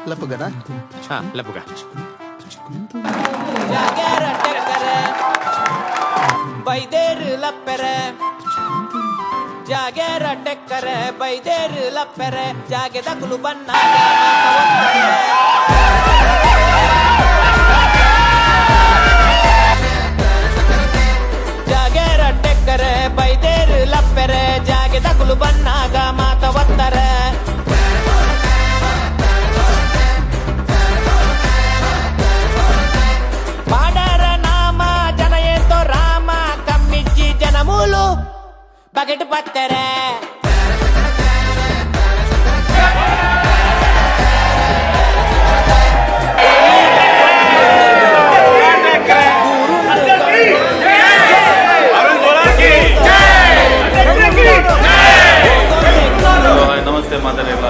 ಲಪ್ಪಗನ ಲಪ್ಪಗ ಬೈದೇರು ಲಪ್ಪೆರೆ ಜಾಗೆರ ಟೆಕ್ಕರೆ ಬೈದೇರು ಲಪ್ಪೆರೆ ಜಾಗೆ ದಕಲು ಬನ್ನ ಜಾಗೆರ ಟೆಕ್ಕರೆ ಬೈದೇರು ಲಪ್ಪೆರೆ ಜಾಗೆ ದಕಲು ಬನ್ನಾಗ ಮಾತ ಒತ್ತಾರೆ ಮಾಡರ ನಾಮ ಜನ ಏತೋ ರಾಮ ಕಮ್ಮಿಜ್ಜಿ ಜನ ಮೂಲು ಬಕೆಟ್ ಬತ್ತಾರೆ ನಮಸ್ತೆ ಮಾತಾಡಿಲ್ಲ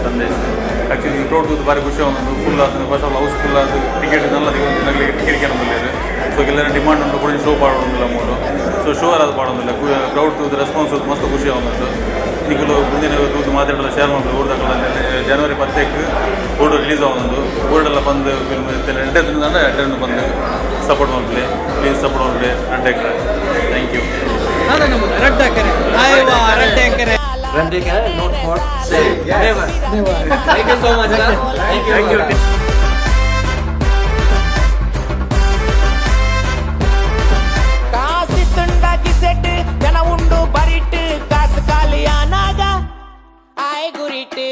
ಸಂದೇಶ್ ಆ್ಯಕ್ಚುಲಿ ಕ್ರೌಡ್ ಭಾರಿ ಖುಷಿ ಒಂದು ಫುಲ್ ಆದ ಫಸ್ಟ್ ಆಫ್ ಹೌಸ್ಫುಲ್ ಆದ ಟಿಕೆಟ್ ಎಲ್ಲ ಟಿಕೆಟ್ ಕೇಳೋದಿಲ್ಲ ಸೊ ಎಲ್ಲರ ಡಿಮಾಂಡ್ ಉಂಟು ಕೂಡ ಶೋ ಪಾಡೋದಿಲ್ಲ ಮೂರು ಸೊ ಶೋ ಅದು ಪಾಡೋದಿಲ್ಲ ಕ್ರೌಡ್ ರೆಸ್ಪಾನ್ಸ್ ಮಸ್ತ್ ಖುಷಿ ಆಗೋದು ಈಗಲೂ ಮುಂದಿನ ತೂತು ಮಾತಾಡಲ್ಲ ಶೇರ್ ಮಾಡ್ಬೋದು ಊರ್ದಾಕಲ್ಲ ಜನವರಿ 10ಕ್ಕೆ ಬೋರ್ಡ್ ರಿಲೀಸ್ ಆಗೋದು ಬೋರ್ಡೆಲ್ಲ ಬಂದು ಫಿಲ್ಮ್ ಎಂಟೇ ದಿನದಂದ್ರೆ ಎಂಟು ಬಂದು ಸಪೋರ್ಟ್ ಮಾಡ್ಲಿ ಪ್ಲೀಸ್ ಸಪೋರ್ಟ್ ಮಾಡ್ಲಿ ರೆಡ್ಡೆಕ್ಕರೆ thank you Not for sale. Never. Thank you so much. Thank you. ಕಾಸಿ ತುಂಡಾಗಿ ಸೆಟ್ ಜನ ಉಂಡು ಬರಿಟ್ಟು ಕಾಸು ಖಾಲಿ ಆನಾಗ ಆಯ್ ಗುರಿಟ್ಟು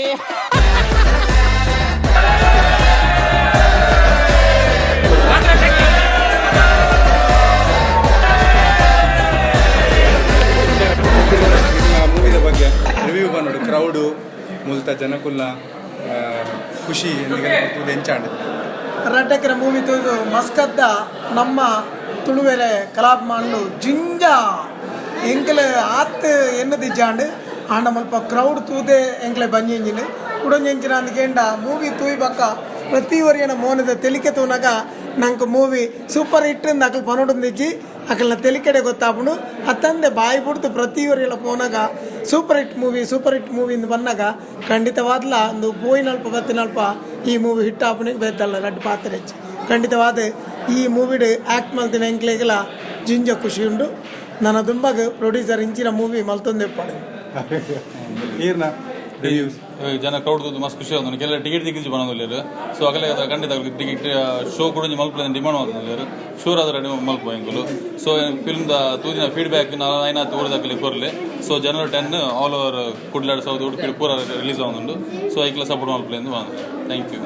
ಮೂವಿದ ಬಗ್ಗೆ ರಿವ್ಯೂ ಬಂದು ಕ್ರೌಡು ಮೂಲತ ಜನಕುಲ್ಲ ಖುಷಿ ಎಂದಿಗೆ ಎಂಚಾಂಡು ರಡ್ಡಕರ ಮೂವಿ ತೂದು ಮಸ್ಕದ್ದ ನಮ್ಮ ತುಳುವೆರೆ ಕಲಾಪ್ ಮಾಡಲು ಜಿಂಜ ಎಂಕಲೆ ಆತ್ ಎನ್ನದಿಜ್ಜಾಂಡು ಆಂಡ ಮಲ್ಪ ಕ್ರೌಡ್ ತೂದೆ ಎಂಕ್ಲೆ ಬಂಜಿಂಜಿನ ಕುಡಂಜಿನ ಅಂದ್ಕೇಂಡ ಮೂವಿ ತೂಯಿ ಬಕ್ಕ ಪ್ರತಿ ವರಿಯನ ಮೋನದ ತೆಲಿಕೆ ತೂನಗ ನಂಗೆ ಮೂವಿ ಸೂಪರ್ ಹಿಟ್ ಅಕಲ್ ಪನೋಡಿಜ್ಜಿ ಅಕಲ್ನ ತೆಲಿಕೆಡೆ ಗೊತ್ತಾಪುಂಡು ಅತ್ತಂದೆ ಬಾಯಿ ಬಿಡ್ತು ಪ್ರತಿ ವರಿಯಲ್ಲ ಪೋನಾಗ ಸೂಪರ್ ಹಿಟ್ ಮೂವಿ ಬಂದಾಗ ಖಂಡಿತವಾದ್ಲ ಒಂದು ಪೋಯಿನಲ್ಪ ಬತ್ತಿನಲ್ಪ ಈ ಮೂವಿ ಹಿಟ್ ಆಪನಿಗೆ ಬೇತಲ್ಲ ರಡ್ಡು ಪಾತ್ರ ಹೆಚ್ಚು ಖಂಡಿತವಾದ ಈ ಮೂವಿಡ್ ಆ್ಯಕ್ಟ್ ಮಲ್ತಿನ ಎಂಕ್ಲೆಗೆಲ್ಲ ಜಿಂಜ ಖುಷಿ ಉಂಡು ನನ್ನ ದುಂಬಾಗ ಪ್ರೊಡ್ಯೂಸರ್ ಇಂಚಿನ ಮೂವಿ ಮಲ್ತೊಂದೆ ಪಾಡು ಜನ ಕ್ರೌಡ್ ಮಸ್ತ್ ಖುಷಿ ಆಗೋದು ಕೆಲ ಟಿಕೆಟ್ ದಿಗ್ಗಿಸಿ ಬರೋದಿಲ್ಲ ಸೊ ಅಗಲೇ ಖಂಡಿತ ಟಿಕೆಟ್ ಶೋ ಕೂಡ ಮಲ್ಪದ ಡಿಮಾಂಡ್ ಮಾಡ್ತಿಲ್ಲ ಶೂರ್ ಆದ್ರೆ ರೆಡಿ ಮಲ್ಪ ಹೆಂಗಲು ಸೊ ಫಿಲ್ಮ್ದ ತೂದಿನ ಫೀಡ್ಬ್ಯಾಕ್ ನಾನು ತೋರಿದಾಕಲಿ ಕೊರಲಿ ಸೊ ಜನವರಿ 10 ಆಲ್ ಓವರ್ ಕುಡ್ಲಾಡ್ ಸೌತ್ ಉಡುಪಿ ಪೂರ ರಿಲೀಸ್ ಆಗೋದು ಸೊ ಐಕ್ಲ ಸಪೋರ್ಟ್ ಮಲ್ಪಲೆಂದು ಥ್ಯಾಂಕ್ ಯು